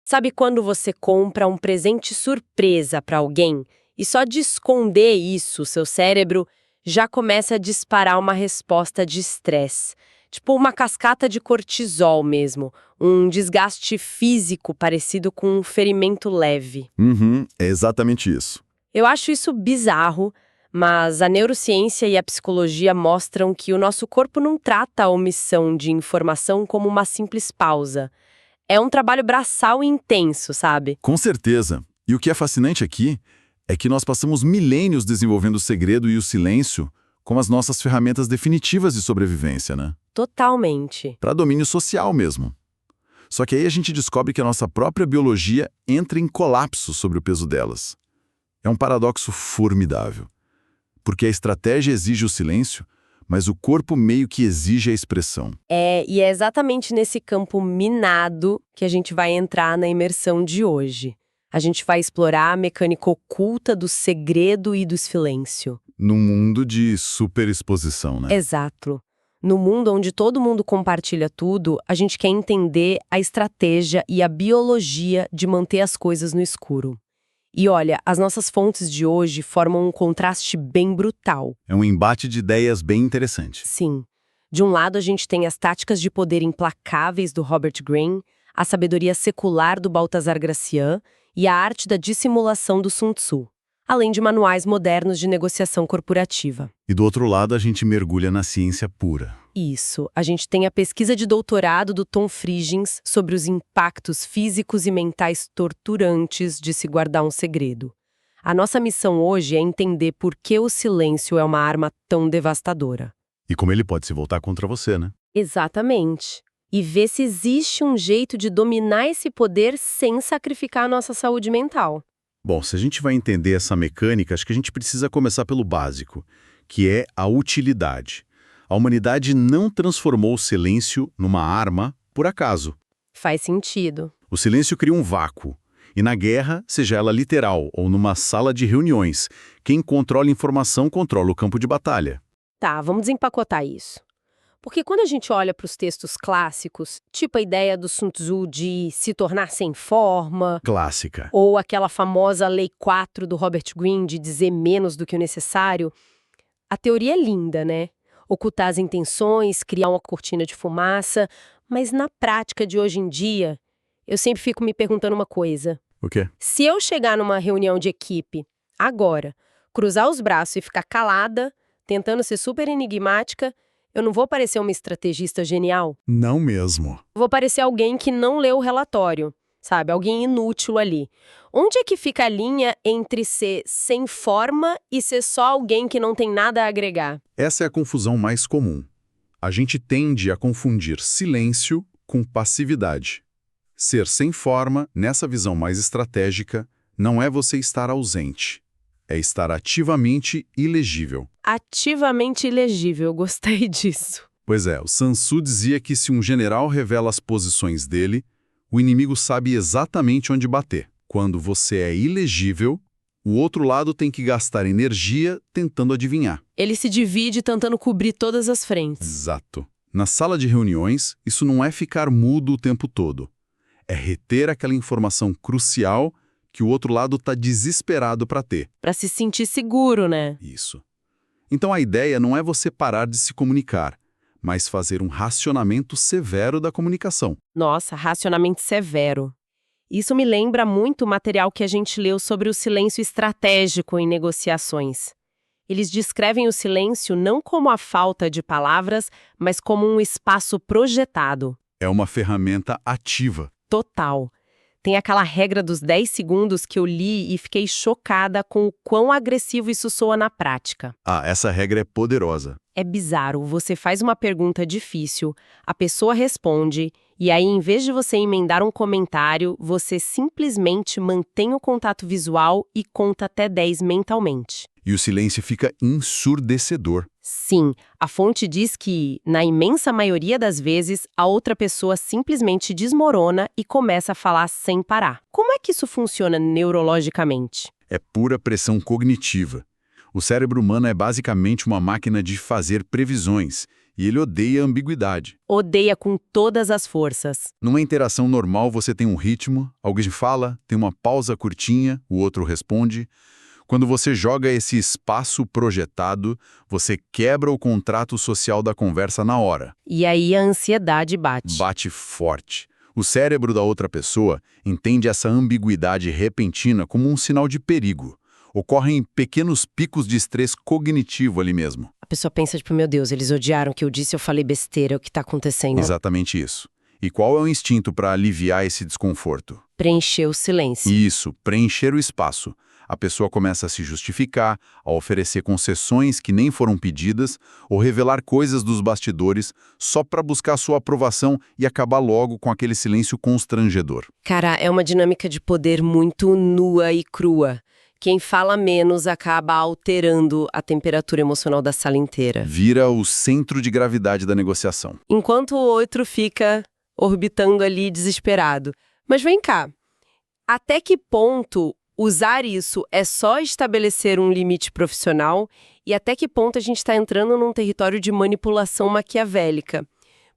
Sabe quando você compra um presente surpresa para alguém e só de esconder isso, seu cérebro já começa a disparar uma resposta de estresse, tipo uma cascata de cortisol mesmo, um desgaste físico parecido com um ferimento leve. Uhum, é exatamente isso. Eu acho isso bizarro, mas a neurociência e a psicologia mostram que o nosso corpo não trata a omissão de informação como uma simples pausa. É um trabalho braçal e intenso, sabe? Com certeza. E o que é fascinante aqui é que nós passamos milênios desenvolvendo o segredo e o silêncio como as nossas ferramentas definitivas de sobrevivência, né? Totalmente. Para domínio social mesmo. Só que aí a gente descobre que a nossa própria biologia entra em colapso sobre o peso delas. É um paradoxo formidável. Porque a estratégia exige o silêncio, mas o corpo meio que exige a expressão. E é exatamente nesse campo minado que a gente vai entrar na imersão de hoje. A gente vai explorar a mecânica oculta do segredo e do silêncio. Num mundo de superexposição, né? Exato. No mundo onde todo mundo compartilha tudo, a gente quer entender a estratégia e a biologia de manter as coisas no escuro. E olha, as nossas fontes de hoje formam um contraste bem brutal. É um embate de ideias bem interessante. Sim. De um lado, a gente tem as táticas de poder implacáveis do Robert Greene, a sabedoria secular do Balthazar Gracian e a arte da dissimulação do Sun Tzu, além de manuais modernos de negociação corporativa. E do outro lado, a gente mergulha na ciência pura. Isso. A gente tem a pesquisa de doutorado do Tom Frigens sobre os impactos físicos e mentais torturantes de se guardar um segredo. A nossa missão hoje é entender por que o silêncio é uma arma tão devastadora. E como ele pode se voltar contra você, né? Exatamente. E ver se existe um jeito de dominar esse poder sem sacrificar a nossa saúde mental. Bom, se a gente vai entender essa mecânica, acho que a gente precisa começar pelo básico, que é a utilidade. A humanidade não transformou o silêncio numa arma por acaso. Faz sentido. O silêncio cria um vácuo. E na guerra, seja ela literal ou numa sala de reuniões, quem controla a informação controla o campo de batalha. Tá, vamos desempacotar isso. Porque quando a gente olha para os textos clássicos, tipo a ideia do Sun Tzu de se tornar sem forma, Clássica. ou aquela famosa Lei 4 do Robert Greene de dizer menos do que o necessário, a teoria é linda, né? Ocultar as intenções, criar uma cortina de fumaça, mas na prática de hoje em dia, eu sempre fico me perguntando uma coisa. O quê? Se eu chegar numa reunião de equipe, agora, cruzar os braços e ficar calada, tentando ser super enigmática, eu não vou parecer uma estrategista genial? Não mesmo. Vou parecer alguém que não leu o relatório, sabe? Alguém inútil ali. Onde é que fica a linha entre ser sem forma e ser só alguém que não tem nada a agregar? Essa é a confusão mais comum. A gente tende a confundir silêncio com passividade. Ser sem forma, nessa visão mais estratégica, não é você estar ausente. É estar ativamente ilegível. Ativamente ilegível, gostei disso. Pois é, o Sun Tzu dizia que se um general revela as posições dele, o inimigo sabe exatamente onde bater. Quando você é ilegível, o outro lado tem que gastar energia tentando adivinhar. Ele se divide tentando cobrir todas as frentes. Exato. Na sala de reuniões, isso não é ficar mudo o tempo todo. É reter aquela informação crucial que o outro lado está desesperado para ter. Para se sentir seguro, né? Isso. Então a ideia não é você parar de se comunicar, mas fazer um racionamento severo da comunicação. Nossa, racionamento severo. Isso me lembra muito o material que a gente leu sobre o silêncio estratégico em negociações. Eles descrevem o silêncio não como a falta de palavras, mas como um espaço projetado. É uma ferramenta ativa. Total. Tem aquela regra dos 10 segundos que eu li e fiquei chocada com o quão agressivo isso soa na prática. Ah, essa regra é poderosa. É bizarro, você faz uma pergunta difícil, a pessoa responde, e aí em vez de você emendar um comentário, você simplesmente mantém o contato visual e conta até 10 mentalmente. E o silêncio fica ensurdecedor. Sim, a fonte diz que, na imensa maioria das vezes, a outra pessoa simplesmente desmorona e começa a falar sem parar. Como é que isso funciona neurologicamente? É pura pressão cognitiva. O cérebro humano é basicamente uma máquina de fazer previsões, E ele odeia a ambiguidade. Odeia com todas as forças. Numa interação normal, você tem um ritmo, alguém fala, tem uma pausa curtinha, o outro responde. Quando você joga esse espaço projetado, você quebra o contrato social da conversa na hora. E aí a ansiedade bate. Bate forte. O cérebro da outra pessoa entende essa ambiguidade repentina como um sinal de perigo. Ocorrem pequenos picos de estresse cognitivo ali mesmo. A pessoa pensa, tipo, meu Deus, eles odiaram o que eu disse, eu falei besteira, o que tá acontecendo? Exatamente isso. E qual é o instinto para aliviar esse desconforto? Preencher o silêncio. Isso, preencher o espaço. A pessoa começa a se justificar, a oferecer concessões que nem foram pedidas ou revelar coisas dos bastidores só para buscar sua aprovação e acabar logo com aquele silêncio constrangedor. Cara, é uma dinâmica de poder muito nua e crua. Quem fala menos acaba alterando a temperatura emocional da sala inteira. Vira o centro de gravidade da negociação. Enquanto o outro fica orbitando ali desesperado. Mas vem cá, até que ponto usar isso é só estabelecer um limite profissional e até que ponto a gente está entrando num território de manipulação maquiavélica?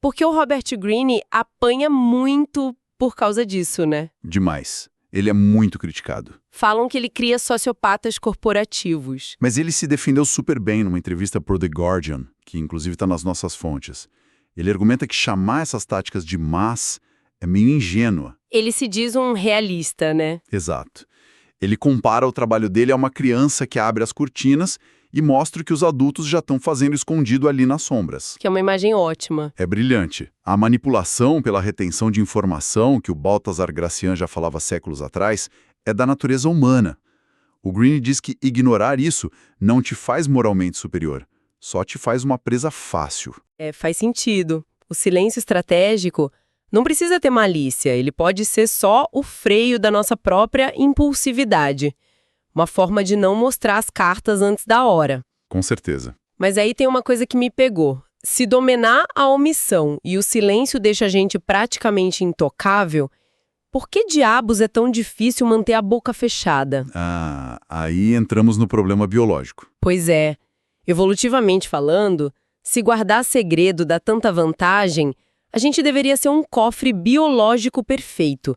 Porque o Robert Greene apanha muito por causa disso, né? Demais. Ele é muito criticado. Falam que ele cria sociopatas corporativos. Mas ele se defendeu super bem numa entrevista por The Guardian, que inclusive está nas nossas fontes. Ele argumenta que chamar essas táticas de más é meio ingênua. Ele se diz um realista, né? Exato. Ele compara o trabalho dele a uma criança que abre as cortinas e mostra o que os adultos já estão fazendo escondido ali nas sombras. Que é uma imagem ótima. É brilhante. A manipulação pela retenção de informação, que o Baltasar Gracian já falava séculos atrás, é da natureza humana. O Greene diz que ignorar isso não te faz moralmente superior, só te faz uma presa fácil. Faz sentido. O silêncio estratégico não precisa ter malícia, ele pode ser só o freio da nossa própria impulsividade. Uma forma de não mostrar as cartas antes da hora. Com certeza. Mas aí tem uma coisa que me pegou. Se dominar a omissão e o silêncio deixa a gente praticamente intocável, por que diabos é tão difícil manter a boca fechada? Ah, aí entramos no problema biológico. Pois é. Evolutivamente falando, se guardar segredo dá tanta vantagem, a gente deveria ser um cofre biológico perfeito.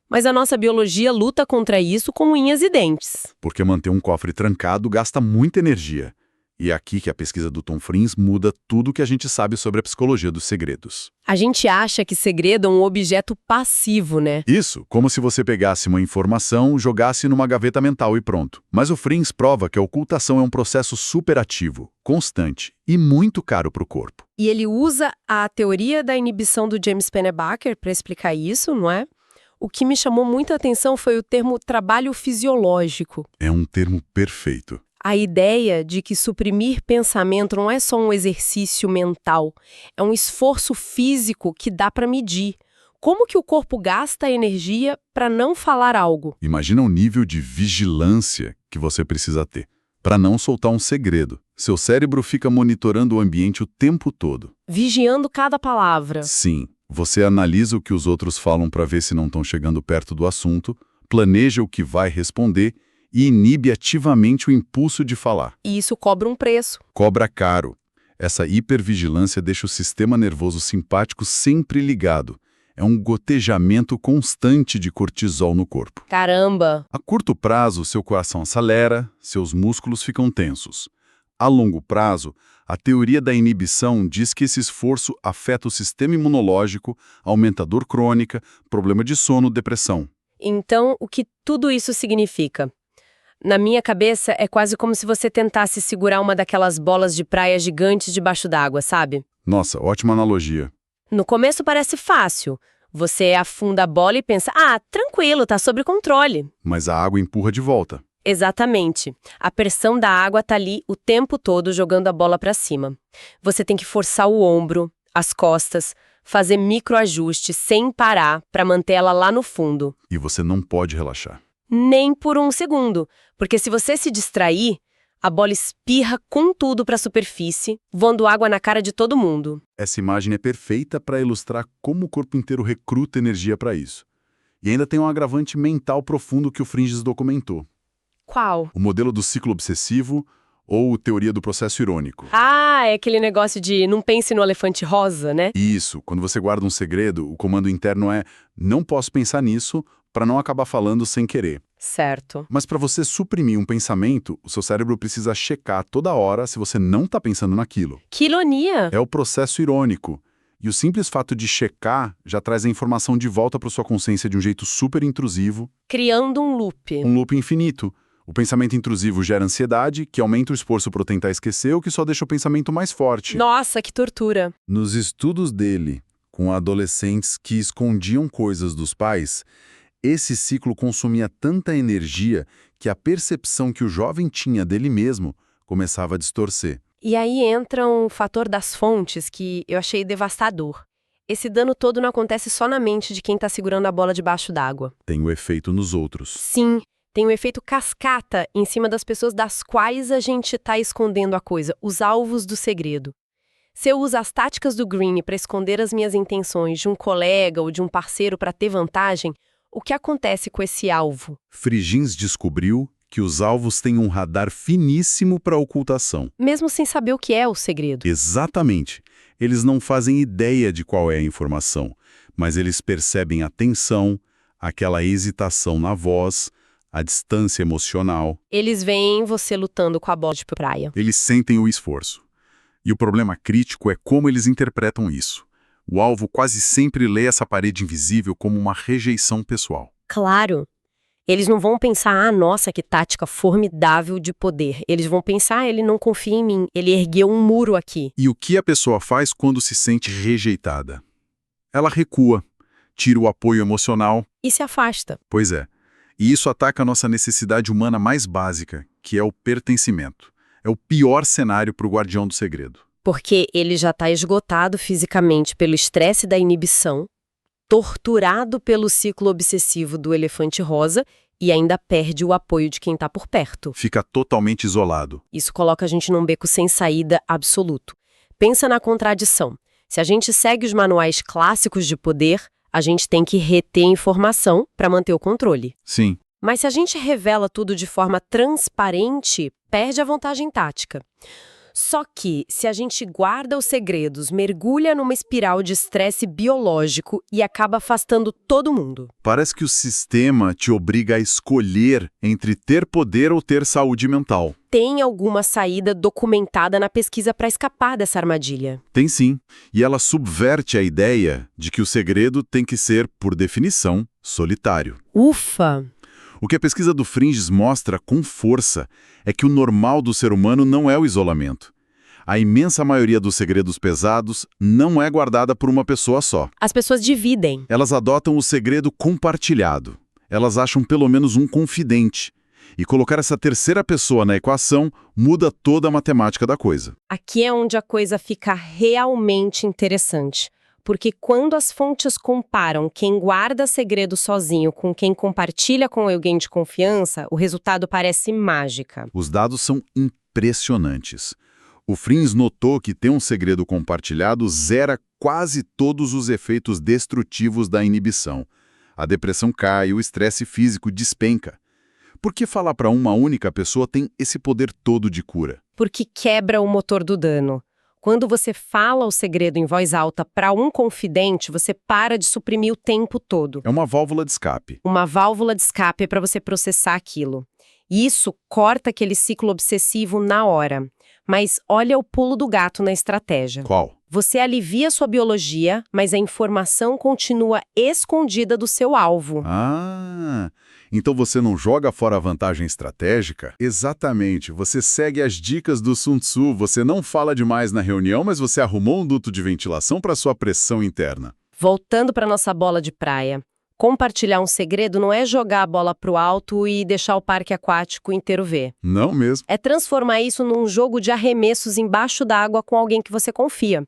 Mas a nossa biologia luta contra isso com unhas e dentes. Porque manter um cofre trancado gasta muita energia. E é aqui que a pesquisa do Tom Friends muda tudo o que a gente sabe sobre a psicologia dos segredos. A gente acha que segredo é um objeto passivo, né? Isso, como se você pegasse uma informação, jogasse numa gaveta mental e pronto. Mas o Friends prova que a ocultação é um processo superativo, constante e muito caro para o corpo. E ele usa a teoria da inibição do James Pennebaker para explicar isso, não é? O que me chamou muita atenção foi o termo trabalho fisiológico. É um termo perfeito. A ideia de que suprimir pensamento não é só um exercício mental, é um esforço físico que dá para medir. Como que o corpo gasta energia para não falar algo? Imagina o nível de vigilância que você precisa ter para não soltar um segredo. Seu cérebro fica monitorando o ambiente o tempo todo. Vigiando cada palavra. Sim, você analisa o que os outros falam para ver se não estão chegando perto do assunto, planeja o que vai responder e inibe ativamente o impulso de falar. E isso cobra um preço. Cobra caro. Essa hipervigilância deixa o sistema nervoso simpático sempre ligado. É um gotejamento constante de cortisol no corpo. Caramba! A curto prazo, seu coração acelera, seus músculos ficam tensos. A longo prazo, a teoria da inibição diz que esse esforço afeta o sistema imunológico, aumenta a dor crônica, problema de sono, depressão. Então, o que tudo isso significa? Na minha cabeça, é quase como se você tentasse segurar uma daquelas bolas de praia gigantes debaixo d'água, sabe? Nossa, ótima analogia. No começo parece fácil. Você afunda a bola e pensa, tranquilo, tá sob controle. Mas a água empurra de volta. Exatamente. A pressão da água tá ali o tempo todo jogando a bola pra cima. Você tem que forçar o ombro, as costas, fazer microajustes sem parar pra manter ela lá no fundo. E você não pode relaxar. Nem por um segundo, porque se você se distrair, a bola espirra com tudo para a superfície, voando água na cara de todo mundo. Essa imagem é perfeita para ilustrar como o corpo inteiro recruta energia para isso. E ainda tem um agravante mental profundo que o Fringes documentou. Qual? O modelo do ciclo obsessivo, ou teoria do processo irônico. Ah, é aquele negócio de não pense no elefante rosa, né? Isso, quando você guarda um segredo, o comando interno é não posso pensar nisso para não acabar falando sem querer. Certo. Mas para você suprimir um pensamento, o seu cérebro precisa checar toda hora se você não está pensando naquilo. Que ironia! É o processo irônico. E o simples fato de checar já traz a informação de volta para sua consciência de um jeito super intrusivo, Criando um loop. um loop infinito. O pensamento intrusivo gera ansiedade, que aumenta o esforço para tentar esquecer, o que só deixa o pensamento mais forte. Nossa, que tortura! Nos estudos dele, com adolescentes que escondiam coisas dos pais, esse ciclo consumia tanta energia que a percepção que o jovem tinha dele mesmo começava a distorcer. E aí entra um fator das fontes que eu achei devastador. Esse dano todo não acontece só na mente de quem está segurando a bola debaixo d'água. Tem o efeito nos outros. Sim, tem um efeito cascata em cima das pessoas das quais a gente está escondendo a coisa, os alvos do segredo. Se eu uso as táticas do Green para esconder as minhas intenções de um colega ou de um parceiro para ter vantagem, o que acontece com esse alvo? Friggins descobriu que os alvos têm um radar finíssimo para ocultação. Mesmo sem saber o que é o segredo. Exatamente. Eles não fazem ideia de qual é a informação, mas eles percebem a tensão, aquela hesitação na voz, a distância emocional. Eles veem você lutando com a bola de praia. Eles sentem o esforço. E o problema crítico é como eles interpretam isso. O alvo quase sempre lê essa parede invisível como uma rejeição pessoal. Claro. Eles não vão pensar, ah, nossa, que tática formidável de poder. Eles vão pensar, ah, ele não confia em mim, ele ergueu um muro aqui. E o que a pessoa faz quando se sente rejeitada? Ela recua, tira o apoio emocional. E se afasta. Pois é. E isso ataca a nossa necessidade humana mais básica, que é o pertencimento. É o pior cenário para o guardião do segredo. Porque ele já está esgotado fisicamente pelo estresse da inibição, torturado pelo ciclo obsessivo do elefante rosa e ainda perde o apoio de quem está por perto. Fica totalmente isolado. Isso coloca a gente num beco sem saída absoluto. Pensa na contradição. Se a gente segue os manuais clássicos de poder, a gente tem que reter informação para manter o controle. Sim. Mas se a gente revela tudo de forma transparente, perde a vantagem tática. Só que, se a gente guarda os segredos, mergulha numa espiral de estresse biológico e acaba afastando todo mundo. Parece que o sistema te obriga a escolher entre ter poder ou ter saúde mental. Tem alguma saída documentada na pesquisa para escapar dessa armadilha? Tem sim. E ela subverte a ideia de que o segredo tem que ser, por definição, solitário. Ufa! O que a pesquisa do Fringes mostra com força é que o normal do ser humano não é o isolamento. A imensa maioria dos segredos pesados não é guardada por uma pessoa só. As pessoas dividem. Elas adotam o segredo compartilhado. Elas acham pelo menos um confidente. E colocar essa terceira pessoa na equação muda toda a matemática da coisa. Aqui é onde a coisa fica realmente interessante. Porque quando as fontes comparam quem guarda segredo sozinho com quem compartilha com alguém de confiança, o resultado parece mágica. Os dados são impressionantes. O Fringes notou que ter um segredo compartilhado zera quase todos os efeitos destrutivos da inibição. A depressão cai, o estresse físico despenca. Por que falar para uma única pessoa tem esse poder todo de cura? Porque quebra o motor do dano. Quando você fala o segredo em voz alta para um confidente, você para de suprimir o tempo todo. É uma válvula de escape. Uma válvula de escape para você processar aquilo. E isso corta aquele ciclo obsessivo na hora. Mas olha o pulo do gato na estratégia. Qual? Você alivia sua biologia, mas a informação continua escondida do seu alvo. Ah, então você não joga fora a vantagem estratégica? Exatamente, você segue as dicas do Sun Tzu, você não fala demais na reunião, mas você arrumou um duto de ventilação para sua pressão interna. Voltando para nossa bola de praia. Compartilhar um segredo não é jogar a bola pro alto e deixar o parque aquático inteiro ver. Não mesmo. É transformar isso num jogo de arremessos embaixo d'água com alguém que você confia.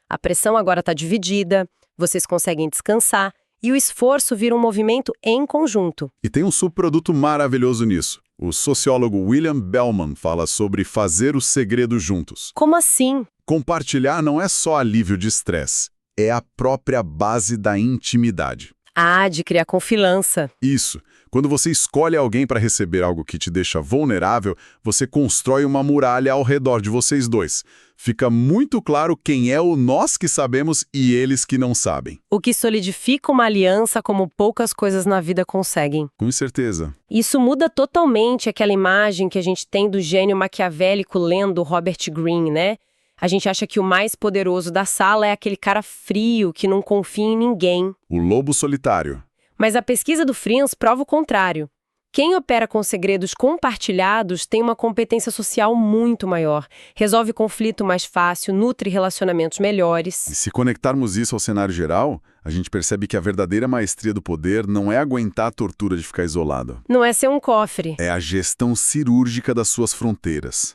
A pressão agora está dividida, vocês conseguem descansar e o esforço vira um movimento em conjunto. E tem um subproduto maravilhoso nisso. O sociólogo William Bellman fala sobre fazer o segredo juntos. Como assim? Compartilhar não é só alívio de estresse, é a própria base da intimidade. Ah, de criar confiança. Isso. Quando você escolhe alguém para receber algo que te deixa vulnerável, você constrói uma muralha ao redor de vocês dois. Fica muito claro quem é o nós que sabemos e eles que não sabem. O que solidifica uma aliança como poucas coisas na vida conseguem. Com certeza. Isso muda totalmente aquela imagem que a gente tem do gênio maquiavélico lendo Robert Greene, né? A gente acha que o mais poderoso da sala é aquele cara frio que não confia em ninguém. O lobo solitário. Mas a pesquisa do Friends prova o contrário. Quem opera com segredos compartilhados tem uma competência social muito maior, resolve conflito mais fácil, nutre relacionamentos melhores. E se conectarmos isso ao cenário geral, a gente percebe que a verdadeira maestria do poder não é aguentar a tortura de ficar isolado. Não é ser um cofre. É a gestão cirúrgica das suas fronteiras.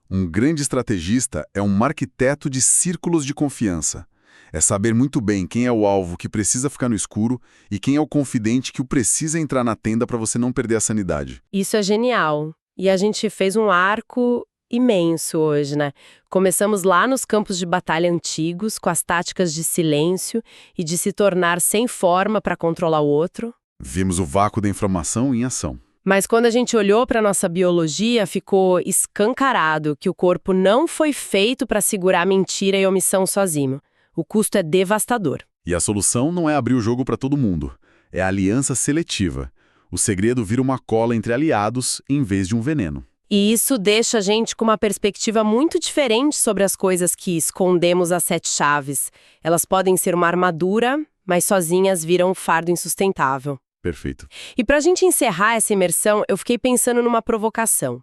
Um grande estrategista é um arquiteto de círculos de confiança. É saber muito bem quem é o alvo que precisa ficar no escuro e quem é o confidente que o precisa entrar na tenda para você não perder a sanidade. Isso é genial. E a gente fez um arco imenso hoje, né? Começamos lá nos campos de batalha antigos, com as táticas de silêncio e de se tornar sem forma para controlar o outro. Vimos o vácuo da informação em ação. Mas quando a gente olhou para nossa biologia, ficou escancarado que o corpo não foi feito para segurar mentira e omissão sozinho. O custo é devastador. E a solução não é abrir o jogo para todo mundo. É a aliança seletiva. O segredo vira uma cola entre aliados em vez de um veneno. E isso deixa a gente com uma perspectiva muito diferente sobre as coisas que escondemos às 7 chaves. Elas podem ser uma armadura, mas sozinhas viram um fardo insustentável. Perfeito. E para a gente encerrar essa imersão, eu fiquei pensando numa provocação.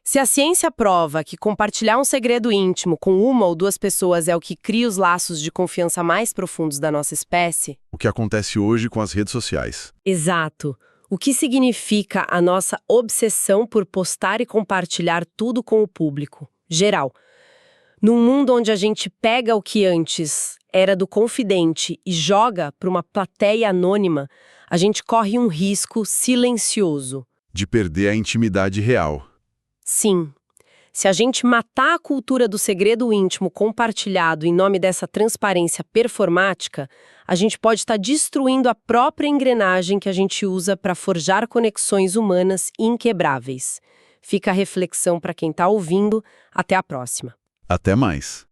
Se a ciência prova que compartilhar um segredo íntimo com uma ou duas pessoas é o que cria os laços de confiança mais profundos da nossa espécie... O que acontece hoje com as redes sociais? Exato. O que significa a nossa obsessão por postar e compartilhar tudo com o público, geral. Num mundo onde a gente pega o que antes era do confidente e joga para uma plateia anônima, a gente corre um risco silencioso. De perder a intimidade real. Sim. Se a gente matar a cultura do segredo íntimo compartilhado em nome dessa transparência performática, a gente pode estar destruindo a própria engrenagem que a gente usa para forjar conexões humanas inquebráveis. Fica a reflexão para quem está ouvindo. Até a próxima. Até mais.